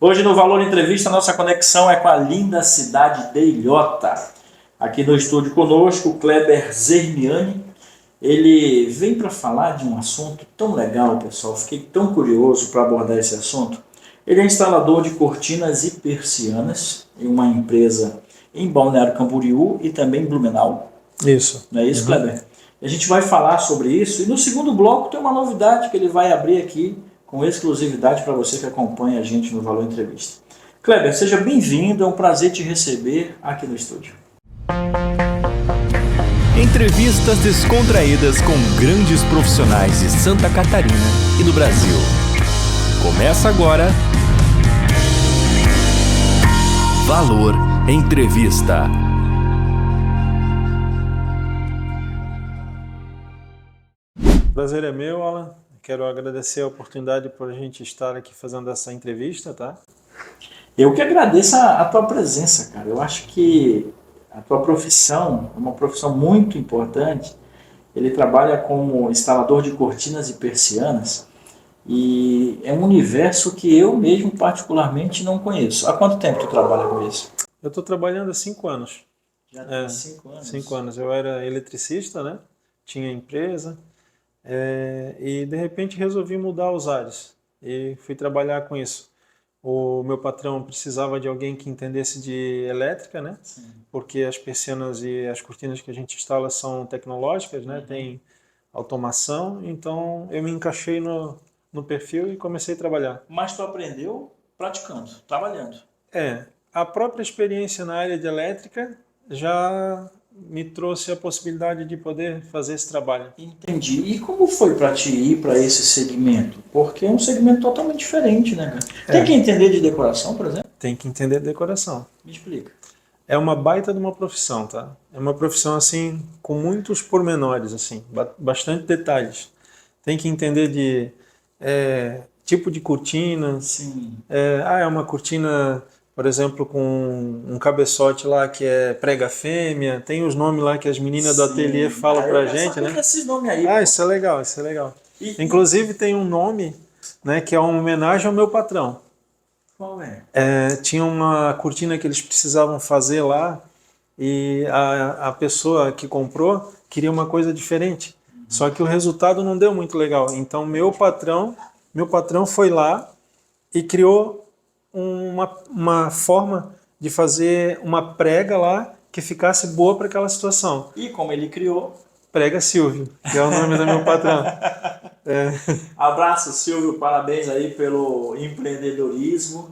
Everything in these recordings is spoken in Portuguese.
Hoje no Valor Entrevista, nossa conexão é com a linda cidade de Ilhota. Aqui no estúdio conosco, o Kleber Zermiani. Ele vem para falar de um assunto tão legal, pessoal. Fiquei tão curioso para abordar esse assunto. Ele é instalador de cortinas e persianas em uma empresa em Balneário Camboriú e também em Blumenau. Isso. Não é isso, Kleber? A gente vai falar sobre isso e no segundo bloco tem uma novidade que ele vai abrir aqui com exclusividade para você que acompanha a gente no Valor Entrevista. Kleber, seja bem-vindo, é um prazer te receber aqui no estúdio. Entrevistas descontraídas com grandes profissionais de Santa Catarina e do Brasil. Começa agora Valor Entrevista. Prazer é meu, Alan. Quero agradecer a oportunidade por a gente estar aqui fazendo essa entrevista, tá? Eu que agradeço a tua presença, cara. Eu acho que a tua profissão é uma profissão muito importante. Ele trabalha como instalador de cortinas e persianas e é um universo que eu mesmo particularmente não conheço. Há quanto tempo tu trabalha com isso? Eu estou trabalhando há 5 anos. Já tem 5 anos. 5 anos. Eu era eletricista, né? Tinha empresa e de repente resolvi mudar os ares e fui trabalhar com isso. O meu patrão precisava de alguém que entendesse de elétrica, né? Sim. Porque as persianas e as cortinas que a gente instala são tecnológicas, né? Tem automação, então eu me encaixei no perfil e comecei a trabalhar. Mas tu aprendeu praticando, trabalhando. A própria experiência na área de elétrica já me trouxe a possibilidade de poder fazer esse trabalho. Entendi. E como foi para ti ir para esse segmento? Porque é um segmento totalmente diferente, né, cara? Tem que entender de decoração, por exemplo? Tem que entender decoração. Me explica. É uma baita de uma profissão, tá? É uma profissão, assim, com muitos pormenores, assim, bastante detalhes. Tem que entender de tipo de cortina. Sim. É uma cortina, por exemplo, com um cabeçote lá que é prega fêmea. Tem os nomes lá que as meninas do ateliê falam pra gente, né? Esses nomes aí. Isso é legal, isso é legal. Inclusive tem um nome, né, que é uma homenagem ao meu patrão. Qual é? Tinha uma cortina que eles precisavam fazer lá e a pessoa que comprou queria uma coisa diferente. Só que o resultado não deu muito legal. Então meu patrão foi lá e criou uma forma de fazer uma prega lá que ficasse boa para aquela situação. E como ele criou? Prega Silvio, que é o nome do meu patrão. Abraço, Silvio, parabéns aí pelo empreendedorismo.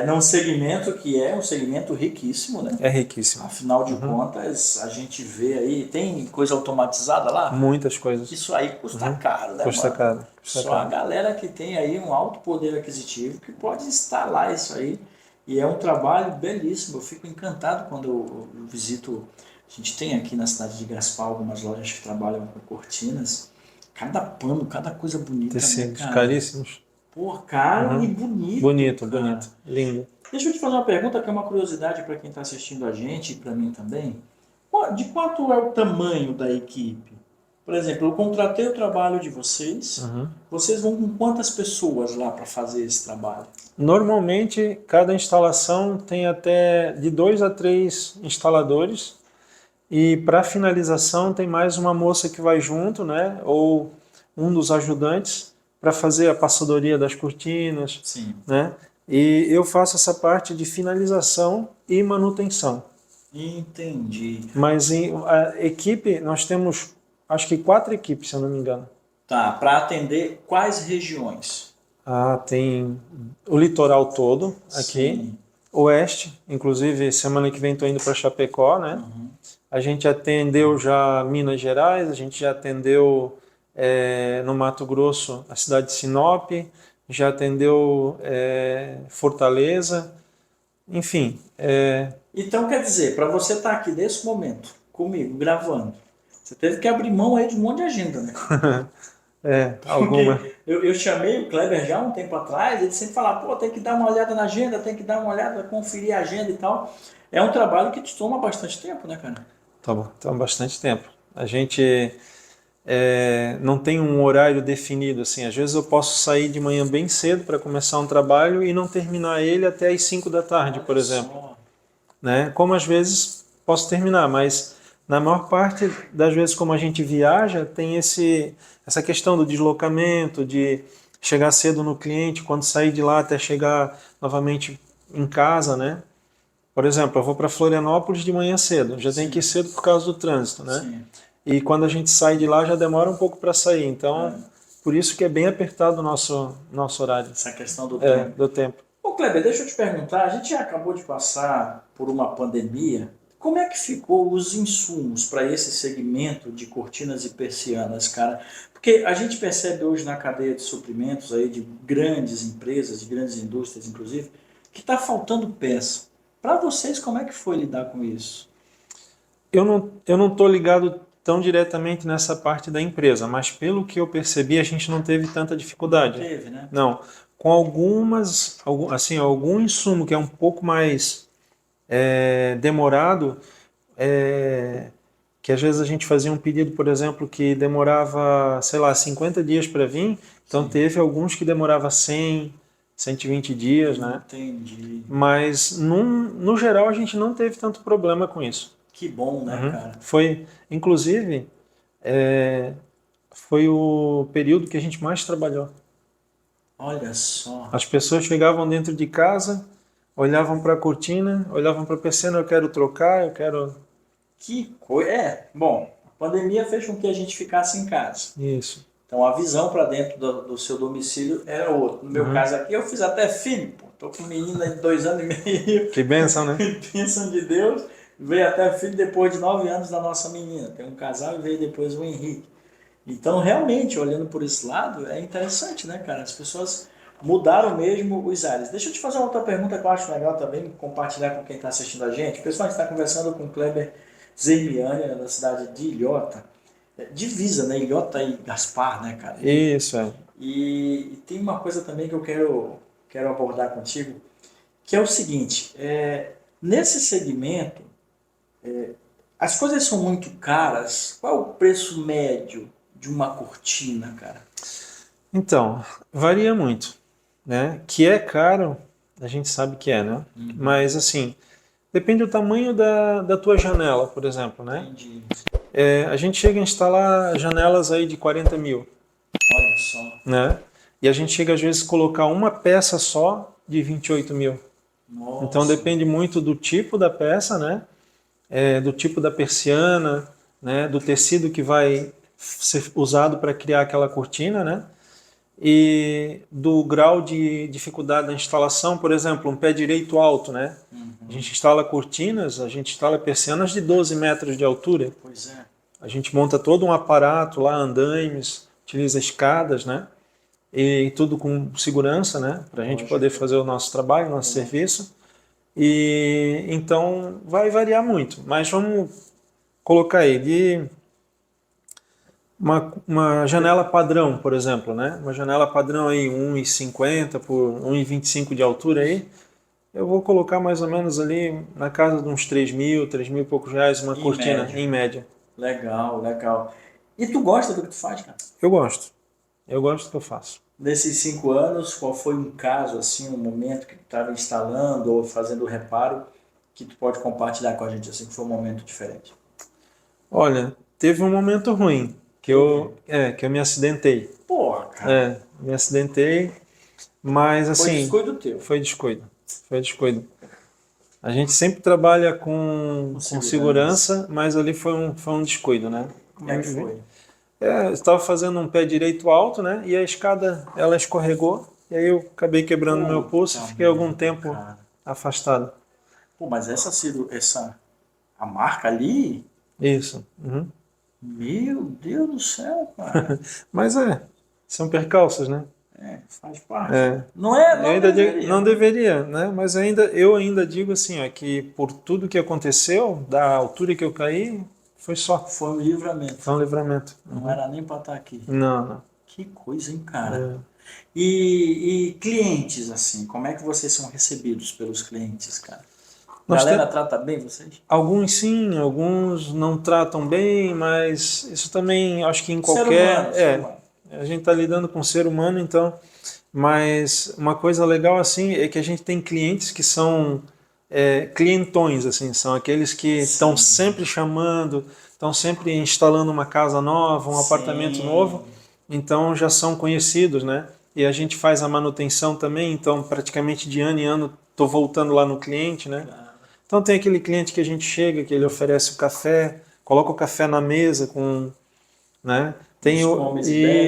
Num segmento que é um segmento riquíssimo, né? É riquíssimo. Afinal de contas, a gente vê aí, tem coisa automatizada lá? Muitas coisas. Isso aí custa caro, né, Custa mano? caro. Só a galera que tem aí um alto poder aquisitivo que pode instalar isso aí. E é um trabalho belíssimo. Eu fico encantado quando eu visito. A gente tem aqui na cidade de Gaspar algumas lojas que trabalham com cortinas. Cada pano, cada coisa bonita. Tecidos, né, cara? caríssimos. Pô, caro e bonito. Bonito, cara. bonito. Lindo. Deixa eu te fazer uma pergunta que é uma curiosidade para quem está assistindo a gente e para mim também. De quanto é o tamanho da equipe? Por exemplo, eu contratei o trabalho de vocês. Vocês vão com quantas pessoas lá para fazer esse trabalho? Normalmente, cada instalação tem até de 2 a 3 instaladores. E para finalização tem mais uma moça que vai junto, né? Ou um dos ajudantes para fazer a passadoria das cortinas. Sim. Né? E eu faço essa parte de finalização e manutenção. Entendi. Mas a equipe, nós temos acho que 4 equipes, se eu não me engano. Tá, para atender quais regiões? Tem o litoral todo aqui, Sim. oeste, inclusive semana que vem estou indo para Chapecó, né? A gente atendeu já Minas Gerais, a gente já atendeu no Mato Grosso a cidade de Sinop, já atendeu Fortaleza, enfim. Então quer dizer, para você estar aqui nesse momento comigo gravando, você teve que abrir mão aí de um monte de agenda, né? Alguma. Eu chamei o Kleber já um tempo atrás, ele sempre falava, pô, tem que dar uma olhada na agenda, tem que dar uma olhada, conferir a agenda e tal. É um trabalho que te toma bastante tempo, né, cara? Toma bastante tempo. A gente não tem um horário definido, assim. Às vezes eu posso sair de manhã bem cedo para começar um trabalho e não terminar ele até às 5 da tarde, por exemplo. Só. Né? Como às vezes posso terminar, mas na maior parte das vezes como a gente viaja, tem essa questão do deslocamento, de chegar cedo no cliente, quando sair de lá até chegar novamente em casa, né? Por exemplo, eu vou para Florianópolis de manhã cedo, já tenho que ir cedo por causa do trânsito, né? Sim. E quando a gente sai de lá já demora um pouco para sair, então por isso que é bem apertado o nosso horário. Essa questão do tempo. Do tempo. Ô Kleber, deixa eu te perguntar, a gente já acabou de passar por uma pandemia, como é que ficou os insumos para esse segmento de cortinas e persianas, cara? Porque a gente percebe hoje na cadeia de suprimentos aí de grandes empresas, de grandes indústrias inclusive, que está faltando peça. Para vocês, como é que foi lidar com isso? Eu não estou ligado tão diretamente nessa parte da empresa, mas pelo que eu percebi, a gente não teve tanta dificuldade. Não teve, né? Não. Com algum insumo que é um pouco mais demorado, que às vezes a gente fazia um pedido, por exemplo, que demorava, sei lá, 50 dias para vir, então teve alguns que demorava 100, 120 dias, né? Entendi. Mas no geral a gente não teve tanto problema com isso. Que bom, né, cara? Foi, inclusive, foi o período que a gente mais trabalhou. Olha só. As pessoas chegavam dentro de casa, olhavam para a cortina, olhavam para a persiana, eu quero trocar, eu quero... Que coisa. Bom, a pandemia fez com que a gente ficasse em casa. Isso. Então a visão para dentro do seu domicílio era outra. No meu caso aqui, eu fiz até filho, pô. Tô com menina de 2 anos e meio. Que bênção, né? Bênção de Deus. Veio até filho depois de 9 anos da nossa menina. Tem um casal e veio depois o Henrique. Então, realmente, olhando por esse lado, é interessante, né, cara? As pessoas mudaram mesmo os ares. Deixa eu te fazer uma outra pergunta que eu acho legal também compartilhar com quem está assistindo a gente. Pessoal, a gente está conversando com o Kleber Zermiani, da cidade de Ilhota. Divisa, né? Ilhota e Gaspar, né, cara? Isso, é. E tem uma coisa também que eu quero abordar contigo, que é o seguinte, nesse segmento, as coisas são muito caras. Qual é o preço médio de uma cortina, cara? Então, varia muito, né? Que é caro, a gente sabe que é, né? Mas, assim, depende do tamanho da tua janela, por exemplo, né? Entendi. A gente chega a instalar janelas aí de 40 mil, Olha só. né? E a gente chega às vezes a colocar uma peça só de 28 mil. Nossa. Então depende muito do tipo da peça, né? Do tipo da persiana, né? Do tecido que vai ser usado para criar aquela cortina, né? E do grau de dificuldade da instalação, por exemplo, um pé direito alto, né? A gente instala cortinas, a gente instala persianas de 12 metros de altura. Pois é. A gente monta todo um aparato lá, andaimes, utiliza escadas, né? E tudo com segurança, né? Para a gente poder fazer o nosso trabalho, o nosso serviço. E então vai variar muito, mas vamos colocar aí de uma janela padrão, por exemplo, né? Uma janela padrão aí 1,50 por 1,25 de altura aí. Eu vou colocar mais ou menos ali na casa de uns 3 mil e poucos reais uma cortina, em média. Legal, legal. E tu gosta do que tu faz, cara? Eu gosto do que eu faço. Nesses 5 anos, qual foi um caso, assim, um momento que tu estava instalando ou fazendo o reparo que tu pode compartilhar com a gente, assim, que foi um momento diferente? Olha, teve um momento ruim, que eu me acidentei. Porra, cara. Me acidentei, mas assim... Foi descuido teu. Foi descuido. A gente sempre trabalha com segurança, mas ali foi um descuido, né? Como é que foi? Eu estava fazendo um pé direito alto, né? E a escada, ela escorregou, e aí eu acabei quebrando meu pulso e fiquei algum tempo afastado. Pô, mas a marca ali... Isso. Uhum. Meu Deus do céu, cara. Mas são percalços, né? Faz parte. Não deveria. Não deveria, né? Mas eu ainda digo assim, que por tudo que aconteceu, da altura que eu caí, foi um livramento. Foi um livramento. Não era nem para estar aqui. Não. Que coisa, hein, cara? E clientes, assim, como é que vocês são recebidos pelos clientes, cara? A Nós galera trata bem vocês? Alguns sim, alguns não tratam bem, mas isso também acho que em Ser qualquer. humano, ser humano. A gente está lidando com o ser humano, então. Mas uma coisa legal assim é que a gente tem clientes que são clientões, assim, são aqueles que estão sempre chamando, estão sempre instalando uma casa nova, um apartamento novo, então já são conhecidos, né? E a gente faz a manutenção também, então praticamente de ano em ano estou voltando lá no cliente, né? Então tem aquele cliente que a gente chega, que ele oferece o café, coloca o café na mesa com, né? Tem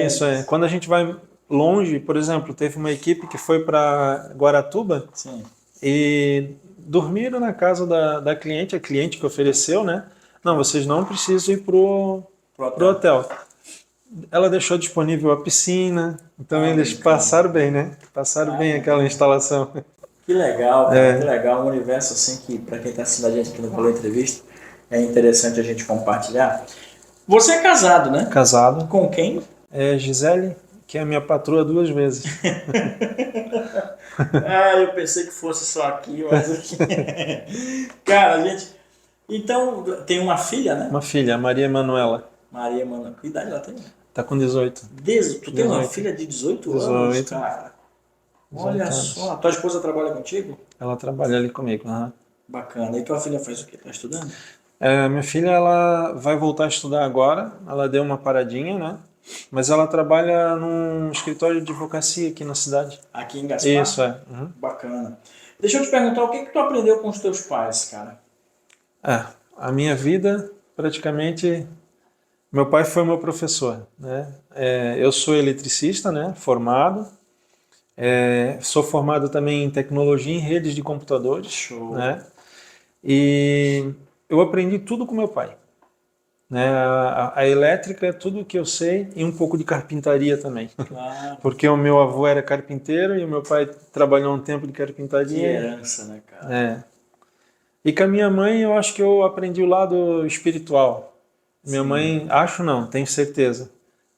isso quando a gente vai longe, por exemplo, teve uma equipe que foi para Guaratuba. Sim. E dormiram na casa da cliente, a cliente que ofereceu, né? Não, vocês não precisam ir pro hotel. Ela deixou disponível a piscina, então eles passaram bem, né? Passaram bem aquela instalação. Que legal, cara, que legal. Um universo assim que, para quem está assistindo a gente aqui no Valor Entrevista, é interessante a gente compartilhar. Você é casado, né? Casado. Com quem? Gisele, que é a minha patroa 2 vezes. Eu pensei que fosse só aqui, mas aqui. Cara, gente. Então, tem uma filha, né? Uma filha, a Maria Emanuela. Maria Emanuela. Que idade ela tem? Tá com 18. Tu tem uma filha de 18 anos, cara? Olha só. Tua esposa trabalha contigo? Ela trabalha ali comigo. Bacana. E tua filha faz o quê? Tá estudando? Minha filha, ela vai voltar a estudar agora. Ela deu uma paradinha, né? Mas ela trabalha num escritório de advocacia aqui na cidade. Aqui em Gaspar? Isso, Bacana. Deixa eu te perguntar, o que tu aprendeu com os teus pais, cara? A minha vida, praticamente, meu pai foi meu professor, né? Eu sou eletricista, né? Formado. Sou formado também em tecnologia em redes de computadores. Show. Né? E eu aprendi tudo com meu pai. Né? A elétrica é tudo que eu sei e um pouco de carpintaria também. Claro. Porque o meu avô era carpinteiro e o meu pai trabalhou um tempo de carpintaria. Que herança, né, cara? E com a minha mãe eu acho que eu aprendi o lado espiritual. Minha mãe, acho não, tenho certeza.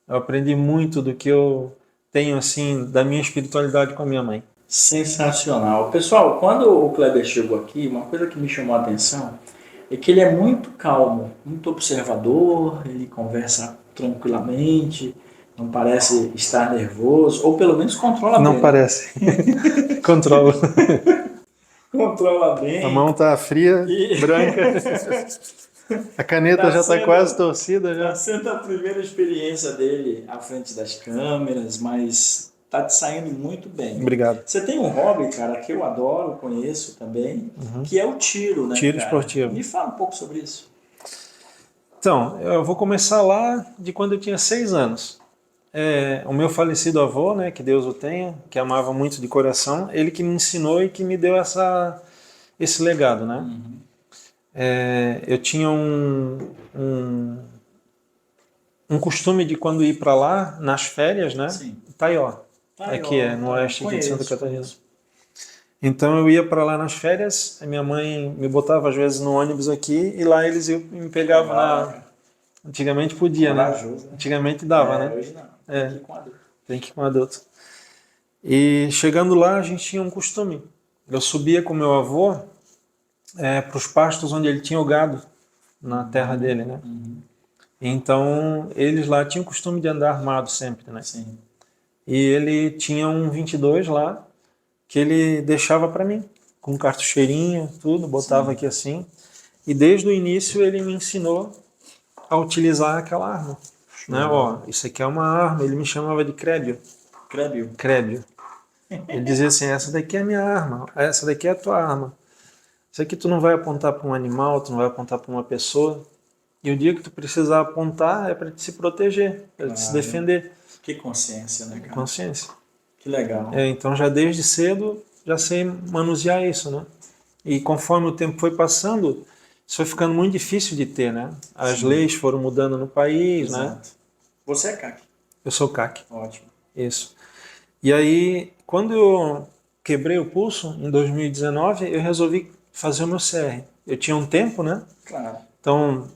Eu aprendi muito do que eu tenho assim da minha espiritualidade com a minha mãe. Sensacional. Pessoal, quando o Kleber chegou aqui, uma coisa que me chamou a atenção é que ele é muito calmo, muito observador, ele conversa tranquilamente, não parece estar nervoso, ou pelo menos controla bem. Não parece. Controla. Controla bem. A mão tá fria, branca. A caneta já está quase torcida. Está sendo a primeira experiência dele à frente das câmeras, mas tá te saindo muito bem. Obrigado. Você tem um hobby, cara, que eu adoro, conheço também, que é o tiro, né? Tiro cara? Esportivo. Me fala um pouco sobre isso. Então, eu vou começar lá de quando eu tinha 6 anos. O meu falecido avô, né, que Deus o tenha, que amava muito de coração, ele que me ensinou e que me deu esse legado, né? Eu tinha um costume de quando ir para lá, nas férias, né? Sim. Taió. Aqui no oeste aqui de Santa Catarina. Conheço. Então eu ia para lá nas férias, a minha mãe me botava às vezes no ônibus aqui e lá eles me pegavam Antigamente podia, corajoso, né? Antigamente dava, né? Hoje não. Tem que ir com adulto. Tem que ir com adulto. E chegando lá a gente tinha um costume. Eu subia com meu avô para os pastos onde ele tinha o gado na terra dele, né? Então eles lá tinham o costume de andar armado sempre, né? Sim. E ele tinha um 22 lá, que ele deixava para mim, com cartucheirinho, tudo, botava aqui assim. E desde o início ele me ensinou a utilizar aquela arma. Né? Isso aqui é uma arma, ele me chamava de crébio. Crébio. Ele dizia assim, essa daqui é a minha arma, essa daqui é a tua arma. Isso aqui tu não vai apontar para um animal, tu não vai apontar para uma pessoa. E o dia que tu precisar apontar é para te se proteger, para te se defender. Que consciência, né, cara? Consciência. Que legal. Então já desde cedo já sei manusear isso, né? E conforme o tempo foi passando, isso foi ficando muito difícil de ter, né? As leis foram mudando no país, né? Você é CAC? Eu sou CAC. Ótimo. Isso. E aí, quando eu quebrei o pulso, em 2019, eu resolvi fazer o meu CR. Eu tinha um tempo, né? Claro. Então,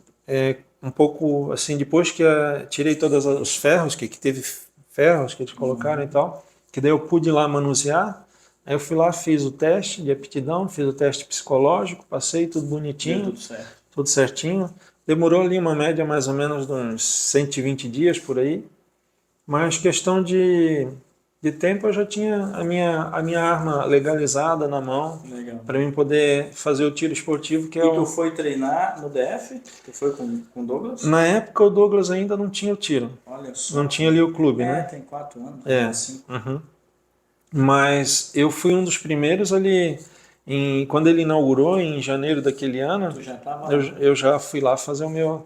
um pouco assim, depois que tirei todos os ferros, que teve ferros que eles colocaram e tal, que daí eu pude ir lá manusear, Aí eu fui lá, fiz o teste de aptidão, fiz o teste psicológico, passei tudo Deu bonitinho, tudo certo. tudo certinho. Demorou ali uma média mais ou menos de uns 120 dias por aí. Mas questão de tempo eu já tinha a minha arma legalizada na mão Legal. para mim poder fazer o tiro esportivo, que é E tu o... foi treinar no DF? Tu foi com o Douglas? Na época o Douglas ainda não tinha o tiro, Olha só. não tinha ali o clube, É, né? tem 4 anos. É. 5. Uhum. Mas eu fui um dos primeiros ali, quando ele inaugurou em janeiro daquele ano, Tu já tava lá. eu já fui lá fazer o meu.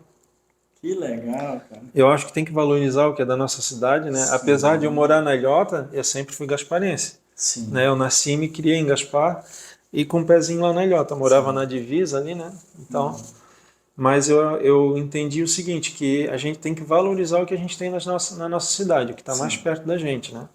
Que legal, cara. Eu acho que tem que valorizar o que é da nossa cidade, né? Sim. Apesar de eu morar na Ilhota, eu sempre fui gasparense, Sim. né? Eu nasci e me criei em Gaspar e com um pezinho lá na Ilhota, morava na divisa ali, né? Então, mas eu entendi o seguinte, que a gente tem que valorizar o que a gente tem na nossa cidade, o que está mais perto da gente, né?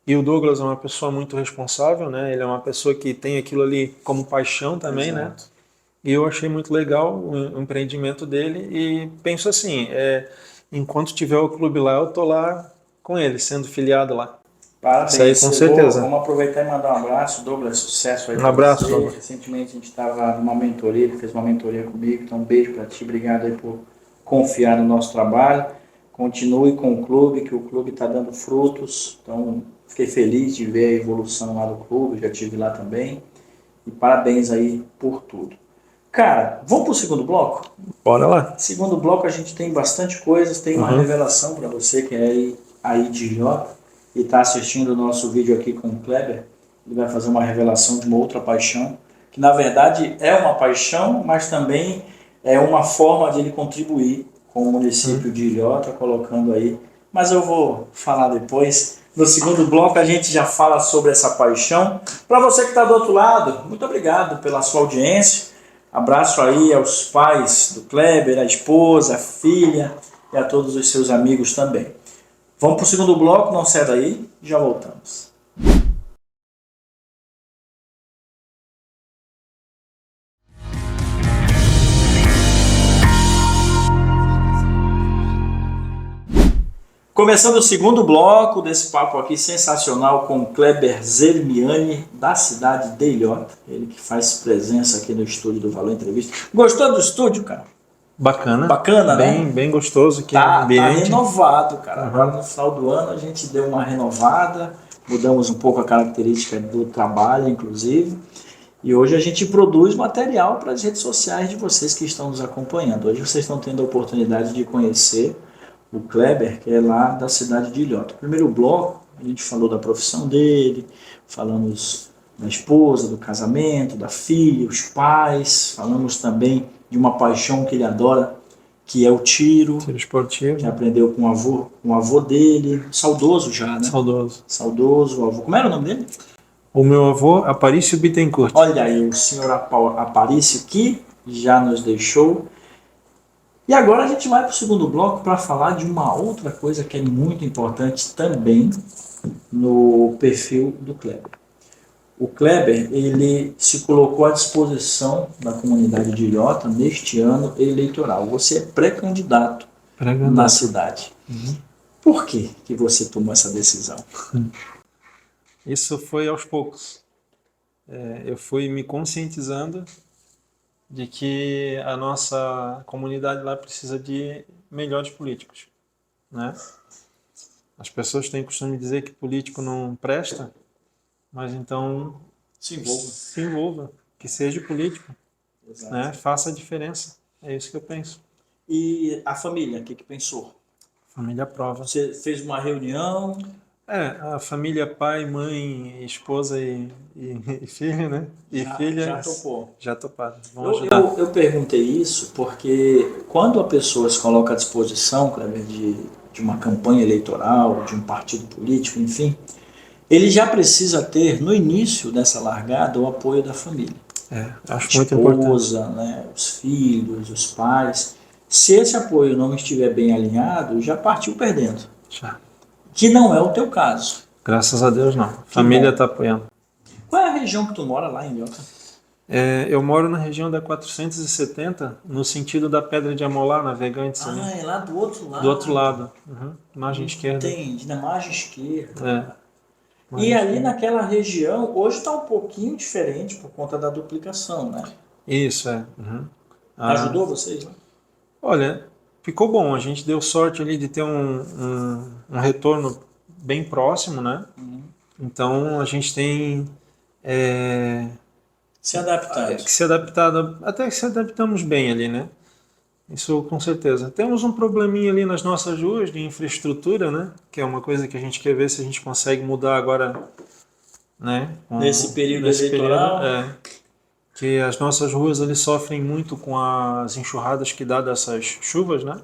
E o Douglas é uma pessoa muito responsável, né? Ele é uma pessoa que tem aquilo ali como paixão também, né? Exato. E eu achei muito legal o empreendimento dele e penso assim, enquanto tiver o clube lá, eu tô lá com ele, sendo filiado lá. Parabéns. Isso aí, com certeza. Vamos aproveitar e mandar um abraço, Douglas, sucesso aí Um pra abraço, você. Douglas. Recentemente a gente estava numa mentoria, ele fez uma mentoria comigo, então um beijo para ti, obrigado aí por confiar no nosso trabalho. Continue com o clube, que o clube está dando frutos, então fiquei feliz de ver a evolução lá do clube, já estive lá também, e parabéns aí por tudo. Cara, vamos para o segundo bloco? Bora lá. Segundo bloco a gente tem bastante coisas, tem uma revelação para você que é aí de Jota e está assistindo o nosso vídeo aqui com o Kleber. Ele vai fazer uma revelação de uma outra paixão, que na verdade é uma paixão, mas também é uma forma de ele contribuir com o município de Ilhota, colocando aí. Mas eu vou falar depois. No segundo bloco a gente já fala sobre essa paixão. Para você que está do outro lado, muito obrigado pela sua audiência. Abraço aí aos pais do Kleber, a esposa, a filha e a todos os seus amigos também. Vamos para o segundo bloco, não sai daí, já voltamos. Começando o segundo bloco desse papo aqui sensacional com o Kleber Zermiani, da cidade de Ilhota. Ele que faz presença aqui no estúdio do Valor Entrevista. Gostou do estúdio, cara? Bacana. Bacana, bem, né? Bem gostoso aqui no Tá ambiente. renovado, cara. Agora no final do ano a gente deu uma renovada, mudamos um pouco a característica do trabalho, inclusive. E hoje a gente produz material para as redes sociais de vocês que estão nos acompanhando. Hoje vocês estão tendo a oportunidade de conhecer o Kleber, que é lá da cidade de Ilhota. No primeiro bloco, a gente falou da profissão dele, falamos da esposa, do casamento, da filha, os pais, falamos também de uma paixão que ele adora, que é o tiro. Tiro esportivo. Que aprendeu com o avô dele, saudoso já, né? Saudoso. Saudoso, o avô. Como era o nome dele? O meu avô, Aparício Bittencourt. Olha aí, o senhor Aparício, que já nos deixou. E agora a gente vai para o segundo bloco para falar de uma outra coisa que é muito importante também no perfil do Kleber. O Kleber, ele se colocou à disposição da comunidade de Ilhota neste ano eleitoral. Você é pré-candidato na cidade. Por que você tomou essa decisão? Isso foi aos poucos. Eu fui me conscientizando de que a nossa comunidade lá precisa de melhores políticos, né? As pessoas têm costume de dizer que político não presta, mas então se envolva, que seja político, né? Faça a diferença. É isso que eu penso. E a família, o que pensou? Família aprova. Você fez uma reunião? A família, pai, mãe, esposa e filho, né? E filha já topou. Já toparam. Vão ajudar. Eu perguntei isso porque quando a pessoa se coloca à disposição, Kleber, de uma campanha eleitoral, de um partido político, enfim, ele já precisa ter, no início dessa largada, o apoio da família. Acho muito importante. A esposa, né, os filhos, os pais. Se esse apoio não estiver bem alinhado, já partiu perdendo. Já. Que não é o teu caso. Graças a Deus, não. A família está apoiando. Qual é a região que tu mora lá em Ilhota? Eu moro na região da 470, no sentido da Pedra de Amolar, Navegantes. É lá do outro lado. Do outro lado. Margem esquerda. Entendi, na margem esquerda. E ali naquela região, hoje está um pouquinho diferente por conta da duplicação, né? Isso, é. Uhum. Ajudou vocês, né? Olha, ficou bom. A gente deu sorte ali de ter um retorno bem próximo, né? Então a gente tem Se adaptar. que se adaptar, até que se adaptamos bem ali, né? Isso com certeza. Temos um probleminha ali nas nossas ruas de infraestrutura, né? Que é uma coisa que a gente quer ver se a gente consegue mudar agora, né? Nesse período eleitoral. Que as nossas ruas ali sofrem muito com as enxurradas que dá dessas chuvas, né?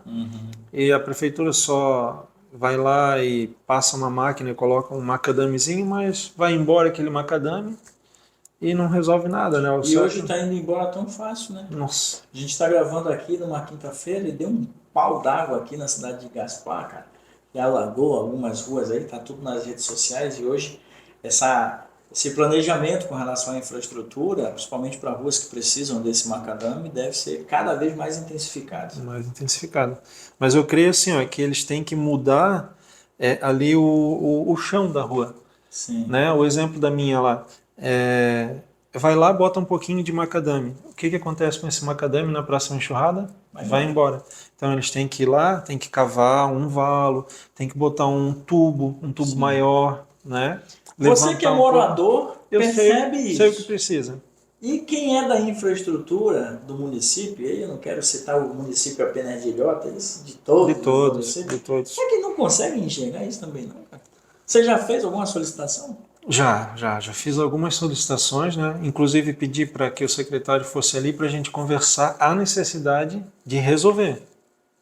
E a prefeitura só vai lá e passa uma máquina e coloca um macadamezinho, mas vai embora aquele macadame e não resolve nada, né? E hoje está indo embora tão fácil, né? Nossa. A gente está gravando aqui numa quinta-feira e deu um pau d'água aqui na cidade de Gaspar, cara. E alagou algumas ruas aí, tá tudo nas redes sociais e hoje esse planejamento com relação à infraestrutura, principalmente para ruas que precisam desse macadame, deve ser cada vez mais intensificado. Mais intensificado. Mas eu creio assim, ó, que eles têm que mudar ali o chão da rua. Sim. Né? O exemplo da minha lá. Vai lá, bota um pouquinho de macadame. O que acontece com esse macadame na próxima enxurrada? Vai embora. Então eles têm que ir lá, tem que cavar um valo, tem que botar um tubo Sim. maior, né? Você que é morador, percebe isso. Sei o que precisa. E quem é da infraestrutura do município, eu não quero citar o município apenas de Ilhota, de todos. De todos. É que não consegue enxergar isso também, não, cara? Você já fez alguma solicitação? Já fiz algumas solicitações, né? Inclusive pedi para que o secretário fosse ali para a gente conversar a necessidade de resolver,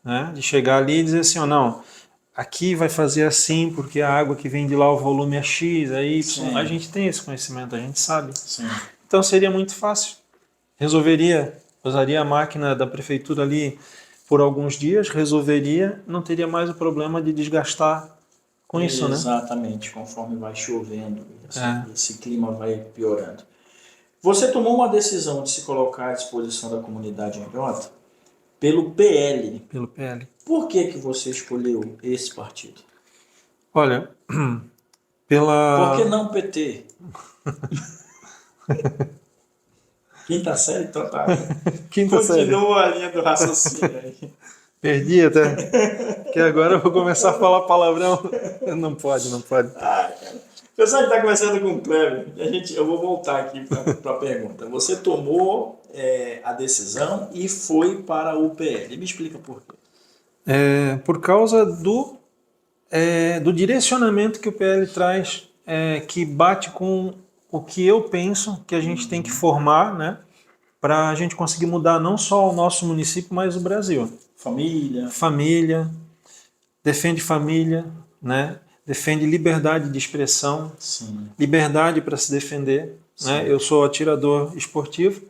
né? De chegar ali e dizer assim, ó, não, aqui vai fazer assim porque a água que vem de lá o volume é X, é Y. Sim. A gente tem esse conhecimento, a gente sabe. Sim. Então seria muito fácil. Usaria a máquina da prefeitura ali por alguns dias, resolveria, não teria mais o problema de desgastar com isso, né? Exatamente, conforme vai chovendo, esse clima vai piorando. Você tomou uma decisão de se colocar à disposição da comunidade em Ilhota pelo PL. Pelo PL. Por que você escolheu esse partido? Olha, Por que não PT? Quinta série total. Quinta série. Continua a linha do raciocínio aí. Perdi até. Que agora eu vou começar a falar palavrão. Não pode. Cara. Pessoal que está conversando com o Kleber, eu vou voltar aqui para a pergunta. Você tomou a decisão e foi para o PL. Me explica por quê. Por causa do direcionamento que o PL traz, que bate com o que eu penso que a gente tem que formar, né, para a gente conseguir mudar não só o nosso município, mas o Brasil. Família, defende, né? Defende liberdade de expressão, Sim. Liberdade para se defender. Né? Eu sou atirador esportivo,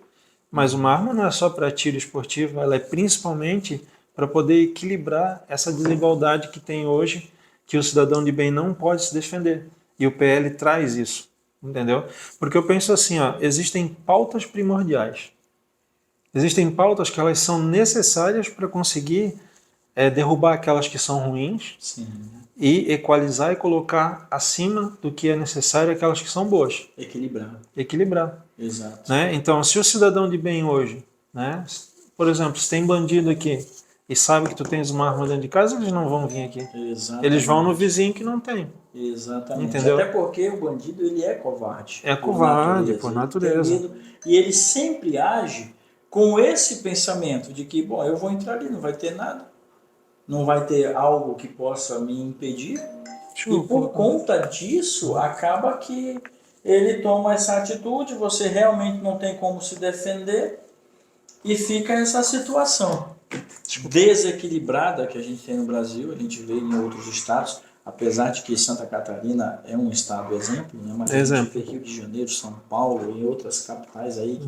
mas uma arma não é só para tiro esportivo, ela é principalmente para poder equilibrar essa desigualdade que tem hoje, que o cidadão de bem não pode se defender. E o PL traz isso, entendeu? Porque eu penso assim, ó, existem pautas primordiais. Existem pautas que elas são necessárias para conseguir derrubar aquelas que são ruins. Sim. E equalizar e colocar acima do que é necessário aquelas que são boas. Equilibrar. Exato. Né? Então, se o cidadão de bem hoje, né, por exemplo, se tem bandido aqui e sabe que tu tens uma arma dentro de casa, eles não vão vir aqui. Exatamente. Eles vão no vizinho que não tem. Exatamente. Entendeu? Até porque o bandido ele é covarde. É covarde, por natureza. E ele sempre age com esse pensamento de que, bom, eu vou entrar ali, não vai ter nada. Não vai ter algo que possa me impedir. E por conta disso, acaba que ele toma essa atitude, você realmente não tem como se defender e fica essa situação desequilibrada que a gente tem no Brasil, a gente vê em outros estados, apesar de que Santa Catarina é um estado exemplo, né? Mas a gente vê Rio de Janeiro, São Paulo e outras capitais aí,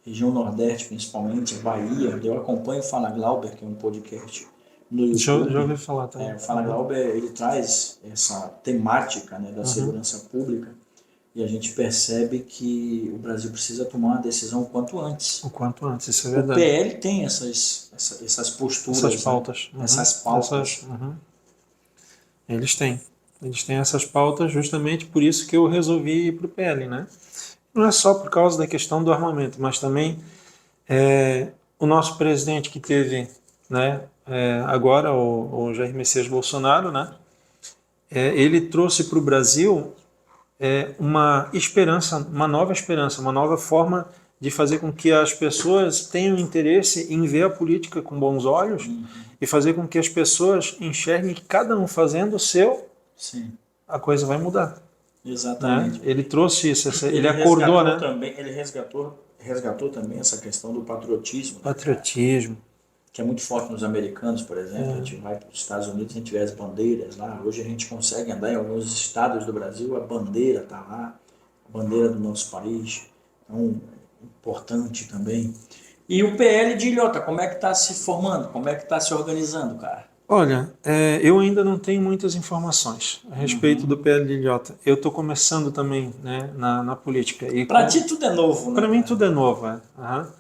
região Nordeste principalmente, Bahia. Eu acompanho o Fala Glauber, que é um podcast no YouTube. Já ouvi falar também. O Fala Glauber, ele traz essa temática, né, da segurança pública e a gente percebe que o Brasil precisa tomar uma decisão o quanto antes. O quanto antes, isso é verdade. O PL tem essas posturas. Essas pautas. Né? Essas pautas. Eles têm. Eles têm essas pautas justamente por isso que eu resolvi ir para o PL, né? Não é só por causa da questão do armamento, mas também o nosso presidente que teve, né, agora, o Jair Messias Bolsonaro, né? Ele trouxe para o Brasil uma esperança, uma nova forma de fazer com que as pessoas tenham interesse em ver a política com bons olhos e fazer com que as pessoas enxerguem que cada um fazendo o seu, Sim, a coisa vai mudar. exatamente. Né? Ele trouxe isso, ele acordou, né? Ele resgatou também essa questão do patriotismo, né, cara? Patriotismo. Que é muito forte nos americanos, por exemplo. A gente vai para os Estados Unidos, a gente vê as bandeiras lá. Hoje a gente consegue andar em alguns estados do Brasil, a bandeira está lá, a bandeira do nosso país. Então, importante também. E o PL de Ilhota, como é que está se formando? Como é que está se organizando, cara? Olha, eu ainda não tenho muitas informações a respeito do PL de Ilhota. Eu estou começando também, né, na política. Para ti tudo é novo, né? Para mim cara? tudo é novo. Aham.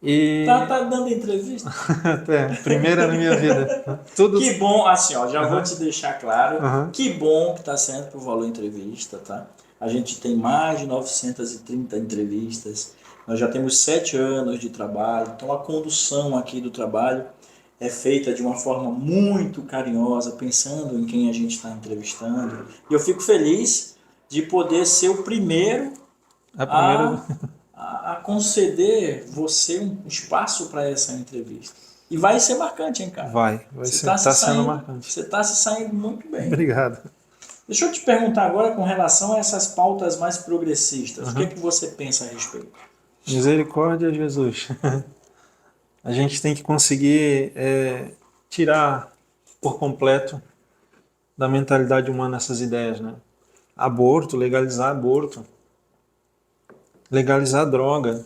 E Tá dando entrevista? até primeira na minha vida. Tudo. Que bom, assim, ó, já vou te deixar claro, Aham. que bom que está sendo pro Valor Entrevista, tá? A gente tem mais de 930 entrevistas, nós já temos 7 anos de trabalho, então a condução aqui do trabalho é feita de uma forma muito carinhosa, pensando em quem a gente está entrevistando. E eu fico feliz de poder ser o primeiro A primeira. a conceder você um espaço para essa entrevista. E vai ser marcante, hein, cara? Vai Você ser, está tá se sendo saindo, marcante. você está se saindo muito bem. Obrigado. Deixa eu te perguntar agora com relação a essas pautas mais progressistas. O que é que você pensa a respeito? Misericórdia, Jesus. A gente tem que conseguir tirar por completo da mentalidade humana essas ideias, né? Aborto, legalizar droga.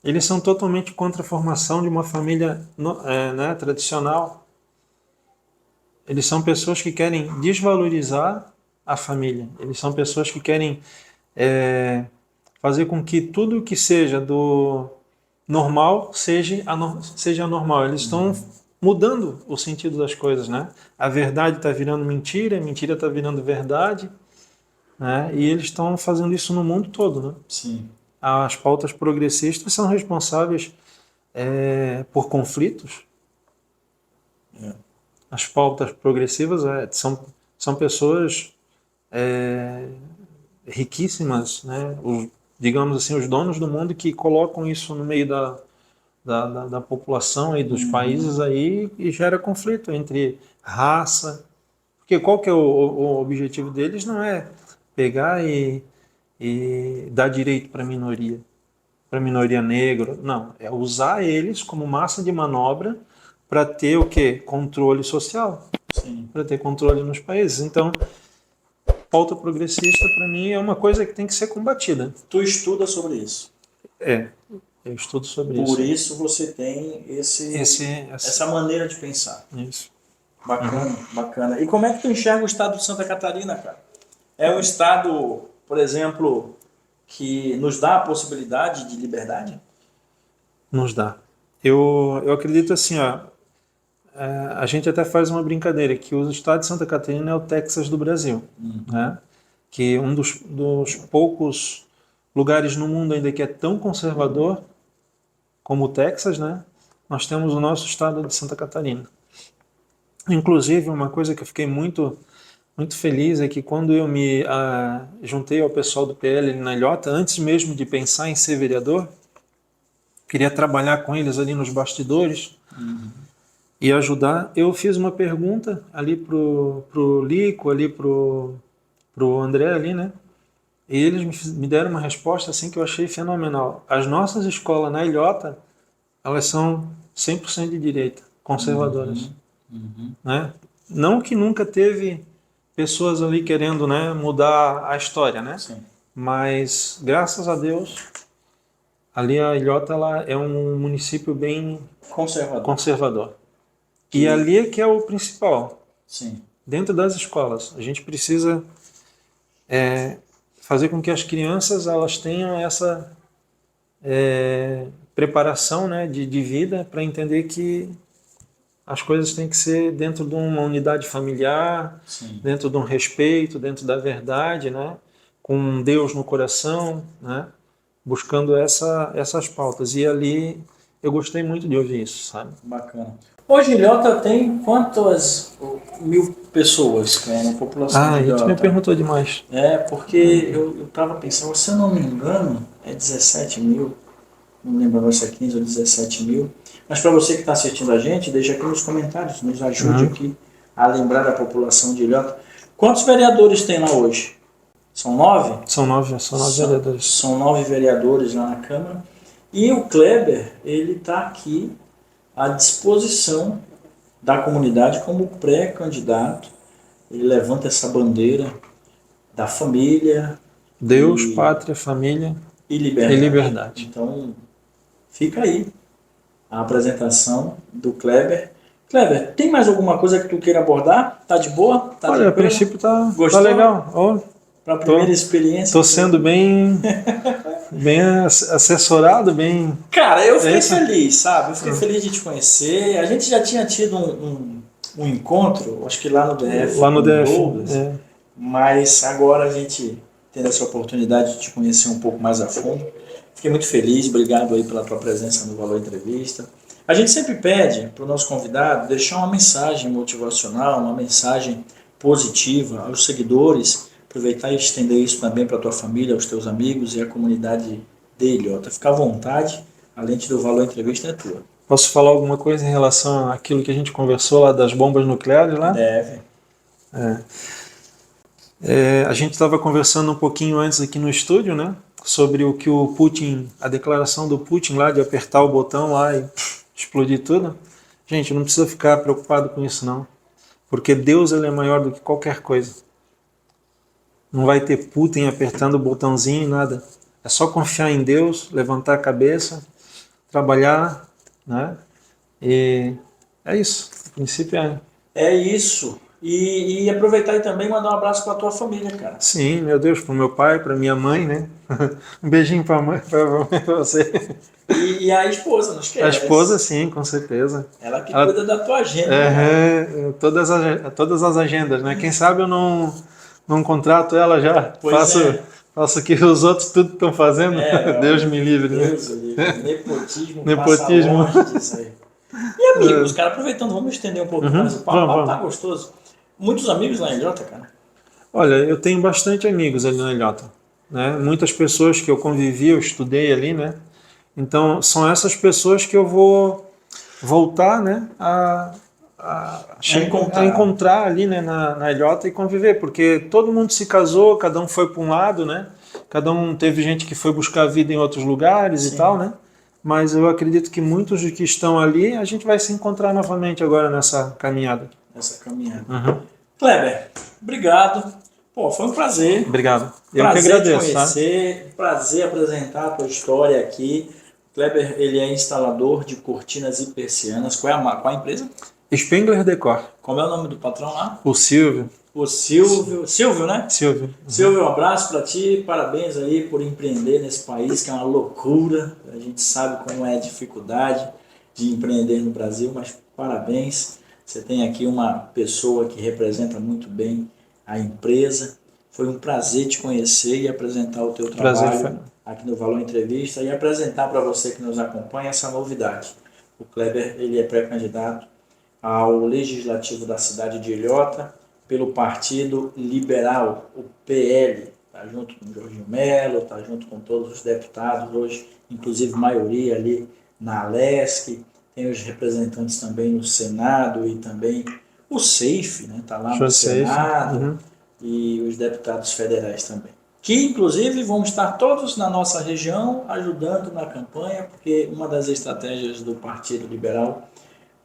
Eles são totalmente contra a formação de uma família né, tradicional. Eles são pessoas que querem desvalorizar a família. Eles são pessoas que querem fazer com que tudo que seja do normal seja anormal. Eles estão mudando o sentido das coisas, né? A verdade está virando mentira, a mentira está virando verdade, né? E eles estão fazendo isso no mundo todo, né? Sim. As pautas progressistas são responsáveis por conflitos. As pautas progressivas são pessoas riquíssimas, né? Digamos assim, os donos do mundo que colocam isso no meio da população e dos países aí e gera conflito entre raça. Porque qual que é o objetivo deles? Não é pegar e dar direito para a minoria negra. Não, é usar eles como massa de manobra para ter o quê? Controle social. Sim. Para ter controle nos países. Então, pauta progressista, para mim, é uma coisa que tem que ser combatida. Tu estuda sobre isso. Eu estudo sobre isso. Por isso você tem essa maneira de pensar. Isso. Bacana, bacana. E como é que tu enxerga o estado de Santa Catarina, cara? É um estado, por exemplo, que nos dá a possibilidade de liberdade? Nos dá. Eu acredito assim, ó, a gente até faz uma brincadeira, que o estado de Santa Catarina é o Texas do Brasil. Né? Que um dos poucos lugares no mundo ainda que é tão conservador como o Texas, né? Nós temos o nosso estado de Santa Catarina. Inclusive, uma coisa que eu fiquei muito feliz é que quando eu me juntei ao pessoal do PL na Ilhota, antes mesmo de pensar em ser vereador, queria trabalhar com eles ali nos bastidores e ajudar. Eu fiz uma pergunta ali pro Lico, ali pro André ali, né? E eles me deram uma resposta assim que eu achei fenomenal. As nossas escolas na Ilhota, elas são 100% de direita, conservadoras. Né? Não que nunca teve pessoas ali querendo, né, mudar a história, né? Sim. Mas, graças a Deus, ali a Ilhota ela é um município bem conservador. E ali é que é o principal. Sim. Dentro das escolas, a gente precisa fazer com que as crianças elas tenham essa preparação, né, de vida para entender que as coisas têm que ser dentro de uma unidade familiar, Sim. dentro de um respeito, dentro da verdade, né? Com Deus no coração, né? Buscando essas pautas. E ali eu gostei muito de ouvir isso, sabe? Bacana. Hoje Ilhota tem quantas mil pessoas, cara, na população de Ah, e tu me Ilhota? perguntou demais. É, porque eu tava pensando, se eu não me engano, é 17 mil, não lembro agora se é 15 ou 17 mil. Mas para você que está assistindo a gente, deixa aqui nos comentários, nos ajude aqui a lembrar da população de Ilhota. Quantos vereadores tem lá hoje? São 9? São nove vereadores. São 9 vereadores lá na Câmara. E o Kleber, ele está aqui à disposição da comunidade como pré-candidato. Ele levanta essa bandeira da família Deus, e, pátria, família e liberdade. e liberdade. Então, fica aí a apresentação do Kleber. Kleber, tem mais alguma coisa que tu queira abordar? Tá de boa? Tá Olha, a tranquilo? princípio tá Gostou? legal. Ó, Para a primeira experiência. tô sendo bem assessorado, bem... Cara, eu fiquei isso? feliz, sabe? Eu fiquei feliz de te conhecer. A gente já tinha tido um encontro, acho que lá no DF. Lá no com o DF. Douglas, mas agora a gente tendo essa oportunidade de te conhecer um pouco mais a fundo. Fiquei muito feliz, obrigado aí pela tua presença no Valor Entrevista. A gente sempre pede para o nosso convidado deixar uma mensagem motivacional, uma mensagem positiva aos seguidores, aproveitar e estender isso também para a tua família, aos teus amigos e à comunidade de Ilhota. Fica à vontade, a lente do Valor Entrevista é tua. Posso falar alguma coisa em relação àquilo que a gente conversou lá das bombas nucleares lá? Deve. A gente estava conversando um pouquinho antes aqui no estúdio, né? Sobre o que o Putin, a declaração do Putin lá de apertar o botão lá e explodir tudo. Gente, não precisa ficar preocupado com isso não. Porque Deus ele é maior do que qualquer coisa. Não vai ter Putin apertando o botãozinho, nada. É só confiar em Deus, levantar a cabeça, trabalhar, né? E é isso. O princípio é... É isso. E aproveitar e também mandar um abraço para a tua família, cara. Sim, meu Deus, para o meu pai, para minha mãe, né? Um beijinho para você. E a esposa, não esquece. A esposa, sim, com certeza. Ela que cuida da tua agenda. Né? Todas as agendas, né? Quem sabe eu não contrato ela já. Faço o que os outros tudo estão fazendo. Deus me livre. Deus me livre. Nepotismo. Nepotismo. Passa longe disso aí. E amigos, cara, aproveitando, vamos estender um pouco mais o papo. O papo tá gostoso. Muitos amigos lá em Ilhota, cara? Olha, eu tenho bastante amigos ali na Ilhota. Né? Muitas pessoas que eu convivi, eu estudei ali, né? Então, são essas pessoas que eu vou voltar, né, a encontrar ali, né, na Ilhota e conviver, porque todo mundo se casou, cada um foi para um lado, né? Cada um teve gente que foi buscar a vida em outros lugares. Sim. E tal, né? Mas eu acredito que muitos dos que estão ali, a gente vai se encontrar novamente agora nessa caminhada. Kleber, obrigado. Pô, foi um prazer. Obrigado. Eu que agradeço. Te conhecer, tá? Prazer apresentar a tua história aqui. Kleber, ele é instalador de cortinas e persianas. Qual é a empresa? Spengler Decor. Como é o nome do patrão lá? O Silvio. O Silvio. Silvio, né? Silvio. Silvio, um abraço para ti. Parabéns aí por empreender nesse país, que é uma loucura. A gente sabe como é a dificuldade de empreender no Brasil, mas parabéns. Você tem aqui uma pessoa que representa muito bem a empresa. Foi um prazer te conhecer e apresentar o teu trabalho aqui no Valor Entrevista e apresentar para você que nos acompanha essa novidade. O Kleber, ele é pré-candidato ao Legislativo da cidade de Ilhota pelo Partido Liberal, o PL. Está junto com o Jorginho Melo, está junto com todos os deputados hoje, inclusive maioria ali na Alesc. Tem os representantes também no Senado e também o SEIF, né? Está lá no Senado, e os deputados federais também. Que, inclusive, vão estar todos na nossa região ajudando na campanha, porque uma das estratégias do Partido Liberal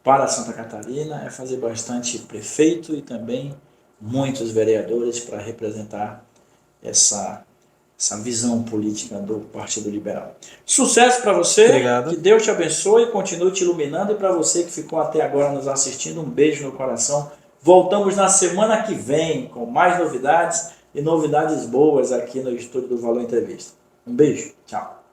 para Santa Catarina é fazer bastante prefeito e também muitos vereadores para representar essa visão política do Partido Liberal. Sucesso para você. Obrigado. Que Deus te abençoe e continue te iluminando. E para você que ficou até agora nos assistindo, um beijo no coração. Voltamos na semana que vem com mais novidades e novidades boas aqui no estúdio do Valor Entrevista. Um beijo. Tchau.